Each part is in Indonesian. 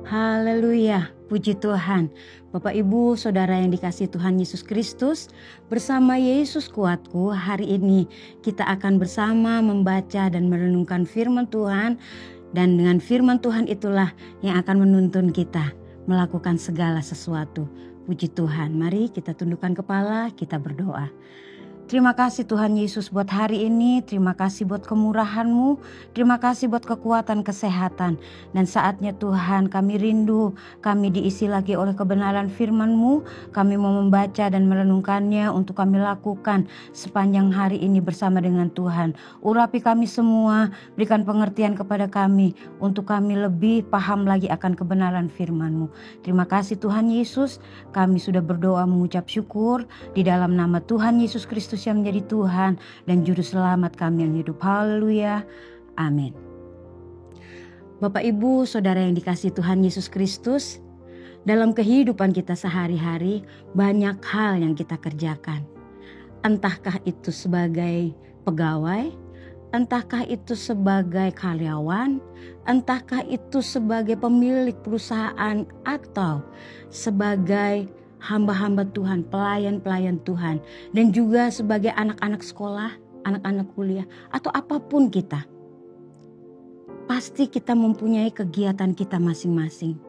Haleluya, puji Tuhan. Bapak Ibu Saudara yang dikasihi Tuhan Yesus Kristus, bersama Yesus Kuatku, hari ini kita akan bersama membaca dan merenungkan firman Tuhan. Dan dengan firman Tuhan itulah yang akan menuntun kita melakukan segala sesuatu. Puji Tuhan, mari kita tundukkan kepala, kita berdoa. Terima kasih Tuhan Yesus buat hari ini, terima kasih buat kemurahan-Mu, terima kasih buat kekuatan kesehatan. Dan saatnya Tuhan kami rindu, kami diisi lagi oleh kebenaran firman-Mu, kami mau membaca dan merenungkannya untuk kami lakukan sepanjang hari ini bersama dengan Tuhan. Urapi kami semua, berikan pengertian kepada kami untuk kami lebih paham lagi akan kebenaran firman-Mu. Terima kasih Tuhan Yesus, kami sudah berdoa mengucap syukur di dalam nama Tuhan Yesus Kristus yang menjadi Tuhan dan Juru Selamat kami yang hidup. Haleluya. Amin. Bapak Ibu Saudara yang dikasihi Tuhan Yesus Kristus, dalam kehidupan kita sehari-hari banyak hal yang kita kerjakan. Entahkah itu sebagai pegawai, entahkah itu sebagai karyawan, entahkah itu sebagai pemilik perusahaan atau sebagai hamba-hamba Tuhan, pelayan-pelayan Tuhan, dan juga sebagai anak-anak sekolah, anak-anak kuliah, atau apapun kita. Pasti kita mempunyai kegiatan kita masing-masing.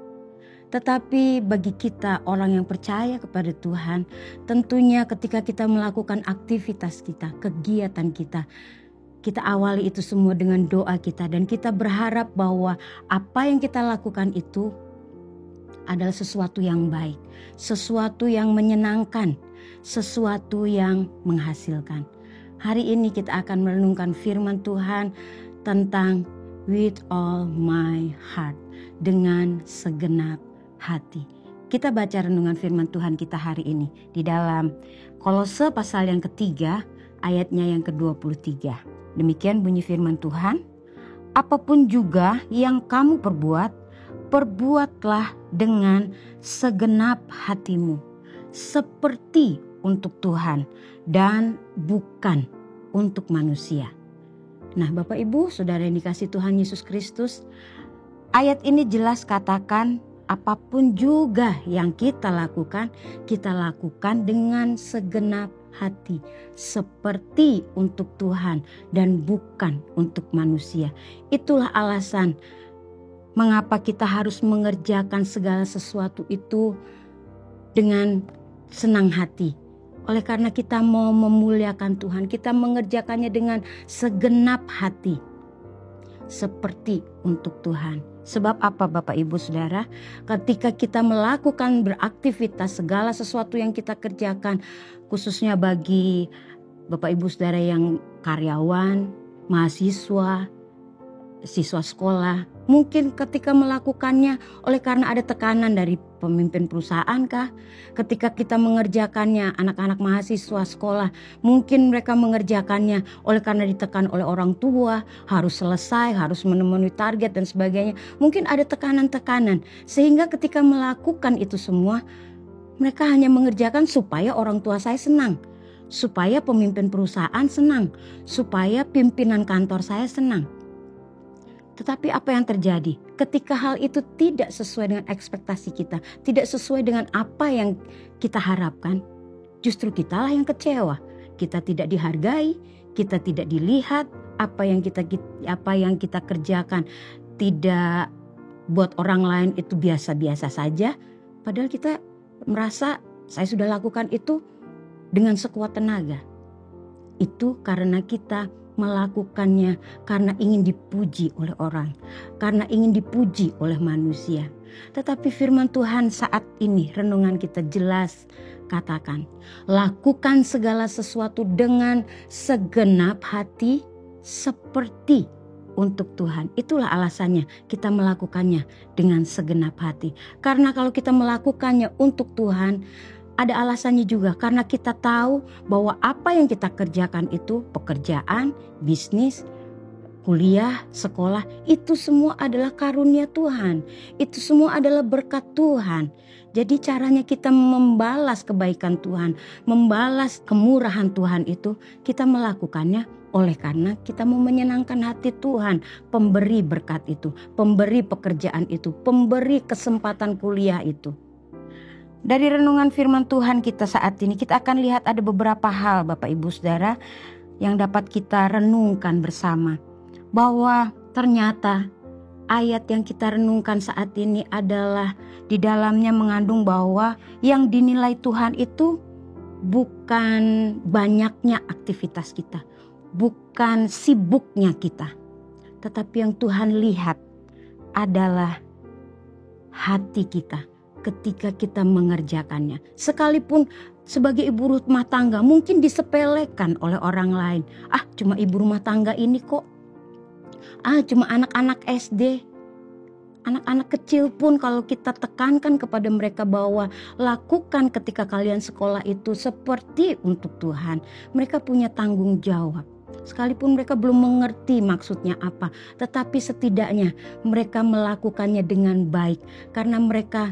Tetapi bagi kita orang yang percaya kepada Tuhan, tentunya ketika kita melakukan aktivitas kita, kegiatan kita awali itu semua dengan doa kita, dan kita berharap bahwa apa yang kita lakukan itu adalah sesuatu yang baik, sesuatu yang menyenangkan, sesuatu yang menghasilkan. Hari ini kita akan merenungkan firman Tuhan tentang with all my heart, dengan segenap hati. Kita baca renungan firman Tuhan kita hari ini di dalam Kolose pasal yang ketiga, ayatnya yang ke-23. Demikian bunyi firman Tuhan, apapun juga yang kamu perbuatlah dengan segenap hatimu, seperti untuk Tuhan dan bukan untuk manusia. Nah, Bapak Ibu Saudara yang dikasihi Tuhan Yesus Kristus, ayat ini jelas katakan apapun juga yang kita lakukan dengan segenap hati, seperti untuk Tuhan dan bukan untuk manusia. Itulah alasan mengapa kita harus mengerjakan segala sesuatu itu dengan senang hati. Oleh karena kita mau memuliakan Tuhan, kita mengerjakannya dengan segenap hati. Seperti untuk Tuhan. Sebab apa Bapak Ibu Saudara? Ketika kita melakukan beraktivitas segala sesuatu yang kita kerjakan, khususnya bagi Bapak Ibu Saudara yang karyawan, mahasiswa, siswa sekolah, mungkin ketika melakukannya oleh karena ada tekanan dari pemimpin perusahaan kah? Ketika kita mengerjakannya, anak-anak mahasiswa sekolah, mungkin mereka mengerjakannya oleh karena ditekan oleh orang tua, harus selesai, harus memenuhi target dan sebagainya. Mungkin ada tekanan-tekanan, sehingga ketika melakukan itu semua, mereka hanya mengerjakan supaya orang tua saya senang, supaya pemimpin perusahaan senang, supaya pimpinan kantor saya senang. Tetapi apa yang terjadi ketika hal itu tidak sesuai dengan ekspektasi kita, tidak sesuai dengan apa yang kita harapkan, justru kitalah yang kecewa. Kita tidak dihargai, kita tidak dilihat, apa yang kita kerjakan tidak buat orang lain itu biasa-biasa saja. Padahal kita merasa saya sudah lakukan itu dengan sekuat tenaga. Itu karena kita melakukannya karena ingin dipuji oleh orang, karena ingin dipuji oleh manusia. Tetapi firman Tuhan saat ini, renungan kita jelas katakan, lakukan segala sesuatu dengan segenap hati seperti untuk Tuhan. Itulah alasannya kita melakukannya dengan segenap hati. Karena kalau kita melakukannya untuk Tuhan, ada alasannya juga, karena kita tahu bahwa apa yang kita kerjakan itu pekerjaan, bisnis, kuliah, sekolah, itu semua adalah karunia Tuhan. Itu semua adalah berkat Tuhan. Jadi caranya kita membalas kebaikan Tuhan, membalas kemurahan Tuhan itu, kita melakukannya Oleh karena kita mau menyenangkan hati Tuhan, pemberi berkat itu, pemberi pekerjaan itu, pemberi kesempatan kuliah itu. Dari renungan firman Tuhan kita saat ini, kita akan lihat ada beberapa hal Bapak Ibu Saudara yang dapat kita renungkan bersama. Bahwa ternyata ayat yang kita renungkan saat ini adalah di dalamnya mengandung bahwa yang dinilai Tuhan itu bukan banyaknya aktivitas kita, bukan sibuknya kita, tetapi yang Tuhan lihat adalah hati kita ketika kita mengerjakannya. Sekalipun sebagai ibu rumah tangga mungkin disepelekan oleh orang lain. Cuma ibu rumah tangga ini kok. Cuma anak-anak SD. Anak-anak kecil pun kalau kita tekankan kepada mereka bahwa lakukan ketika kalian sekolah itu seperti untuk Tuhan. Mereka punya tanggung jawab. Sekalipun mereka belum mengerti maksudnya apa. Tetapi setidaknya mereka melakukannya dengan baik. Karena mereka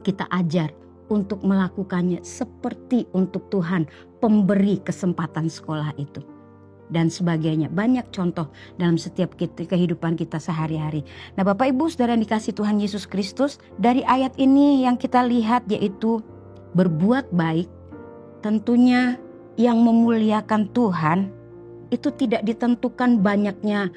kita ajar untuk melakukannya seperti untuk Tuhan. Pemberi kesempatan sekolah itu. Dan sebagainya. Banyak contoh dalam setiap kehidupan kita sehari-hari. Nah Bapak Ibu Saudara yang dikasihi Tuhan Yesus Kristus, dari ayat ini yang kita lihat yaitu berbuat baik. Tentunya yang memuliakan Tuhan itu tidak ditentukan banyaknya,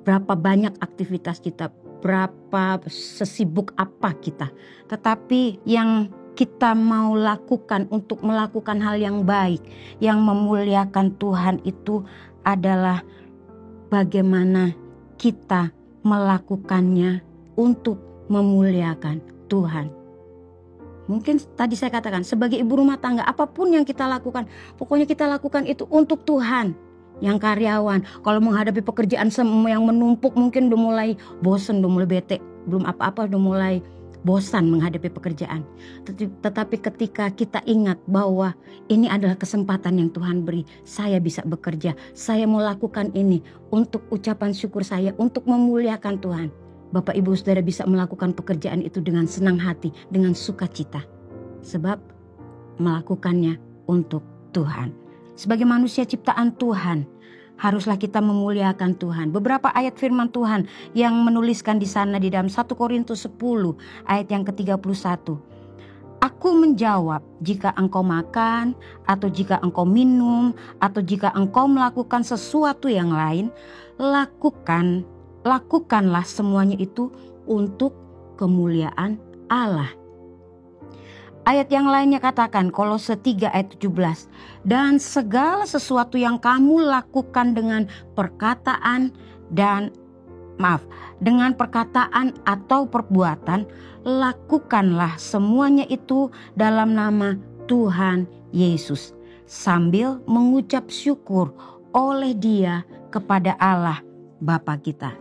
berapa banyak aktivitas kita, berapa sesibuk apa kita. Tetapi yang kita mau lakukan untuk melakukan hal yang baik, yang memuliakan Tuhan itu adalah bagaimana kita melakukannya untuk memuliakan Tuhan. Mungkin tadi saya katakan sebagai ibu rumah tangga apapun yang kita lakukan, pokoknya kita lakukan itu untuk Tuhan. Yang karyawan kalau menghadapi pekerjaan yang menumpuk mungkin udah mulai bosan, udah mulai bete, belum apa-apa udah mulai bosan menghadapi pekerjaan. Tetapi ketika kita ingat bahwa ini adalah kesempatan yang Tuhan beri, saya bisa bekerja, saya mau lakukan ini untuk ucapan syukur saya, untuk memuliakan Tuhan. Bapak Ibu Saudara bisa melakukan pekerjaan itu dengan senang hati, dengan sukacita. Sebab melakukannya untuk Tuhan. Sebagai manusia ciptaan Tuhan, haruslah kita memuliakan Tuhan. Beberapa ayat firman Tuhan yang menuliskan di sana di dalam 1 Korintus 10 ayat yang ke-31. Aku menjawab, jika engkau makan atau jika engkau minum atau jika engkau melakukan sesuatu yang lain, lakukanlah semuanya itu untuk kemuliaan Allah. Ayat yang lainnya katakan Kolose 3 ayat 17. Dan segala sesuatu yang kamu lakukan dengan perkataan atau perbuatan, lakukanlah semuanya itu dalam nama Tuhan Yesus, sambil mengucap syukur oleh Dia kepada Allah Bapa kita.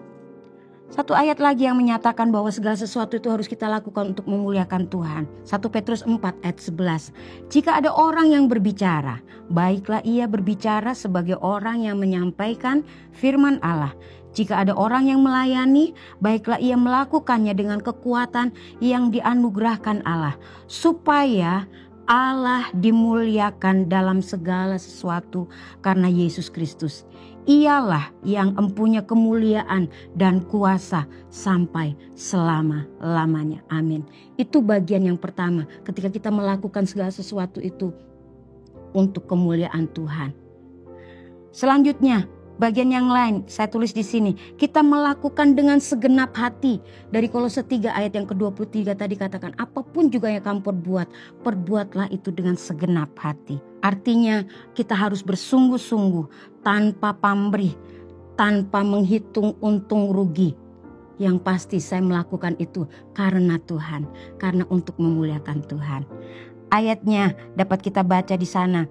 Satu ayat lagi yang menyatakan bahwa segala sesuatu itu harus kita lakukan untuk memuliakan Tuhan. 1 Petrus 4 ayat 11. Jika ada orang yang berbicara, baiklah ia berbicara sebagai orang yang menyampaikan firman Allah. Jika ada orang yang melayani, baiklah ia melakukannya dengan kekuatan yang dianugerahkan Allah, supaya Allah dimuliakan dalam segala sesuatu karena Yesus Kristus. Ialah yang empunya kemuliaan dan kuasa sampai selama-lamanya. Amin. Itu bagian yang pertama ketika kita melakukan segala sesuatu itu untuk kemuliaan Tuhan. Selanjutnya, bagian yang lain saya tulis di sini, kita melakukan dengan segenap hati. Dari Kolose 3 ayat yang ke-23 tadi katakan, apapun juga yang kamu perbuatlah itu dengan segenap hati. Artinya kita harus bersungguh-sungguh tanpa pamrih, tanpa menghitung untung rugi. Yang pasti saya melakukan itu karena Tuhan, karena untuk memuliakan Tuhan. Ayatnya dapat kita baca di sana.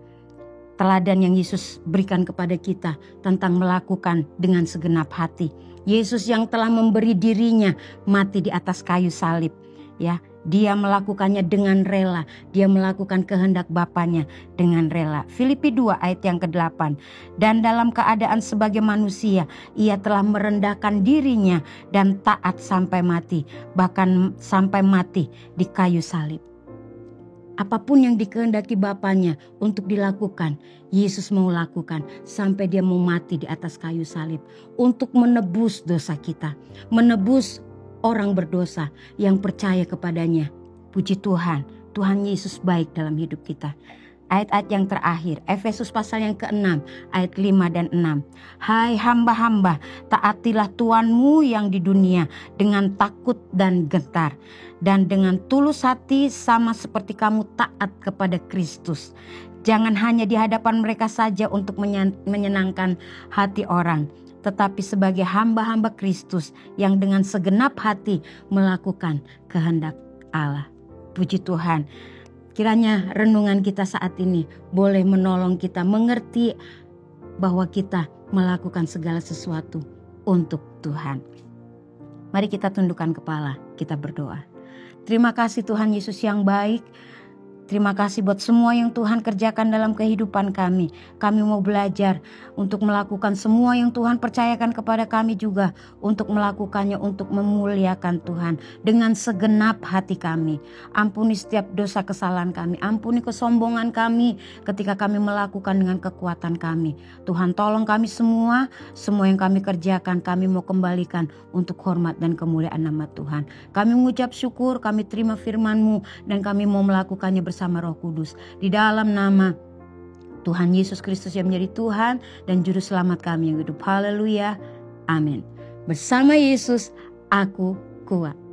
Teladan yang Yesus berikan kepada kita tentang melakukan dengan segenap hati. Yesus yang telah memberi dirinya mati di atas kayu salib, ya. Dia melakukannya dengan rela. Dia melakukan kehendak Bapanya dengan rela. Filipi 2 ayat yang ke-8. Dan dalam keadaan sebagai manusia, ia telah merendahkan dirinya dan taat sampai mati. Bahkan sampai mati di kayu salib. Apapun yang dikehendaki Bapanya untuk dilakukan, Yesus mau lakukan sampai dia mau mati di atas kayu salib untuk menebus dosa kita, menebus orang berdosa yang percaya kepadanya. Puji Tuhan, Tuhan Yesus baik dalam hidup kita. Ayat-ayat yang terakhir, Efesus pasal yang ke-6, ayat 5 dan 6. Hai hamba-hamba, taatilah Tuanmu yang di dunia dengan takut dan gentar, dan dengan tulus hati sama seperti kamu taat kepada Kristus. Jangan hanya di hadapan mereka saja untuk menyenangkan hati orang, tetapi sebagai hamba-hamba Kristus yang dengan segenap hati melakukan kehendak Allah. Puji Tuhan. Kiranya renungan kita saat ini boleh menolong kita mengerti bahwa kita melakukan segala sesuatu untuk Tuhan. Mari kita tundukkan kepala, kita berdoa. Terima kasih Tuhan Yesus yang baik. Terima kasih buat semua yang Tuhan kerjakan dalam kehidupan kami. Kami mau belajar untuk melakukan semua yang Tuhan percayakan kepada kami juga. Untuk melakukannya, untuk memuliakan Tuhan dengan segenap hati kami. Ampuni setiap dosa kesalahan kami. Ampuni kesombongan kami ketika kami melakukan dengan kekuatan kami. Tuhan tolong kami semua yang kami kerjakan kami mau kembalikan untuk hormat dan kemuliaan nama Tuhan. Kami mengucap syukur, kami terima firman-Mu dan kami mau melakukannya bersama Roh Kudus. Di dalam nama Tuhan Yesus Kristus yang menjadi Tuhan dan Juru Selamat kami yang hidup. Haleluya. Amin. Bersama Yesus aku kuat.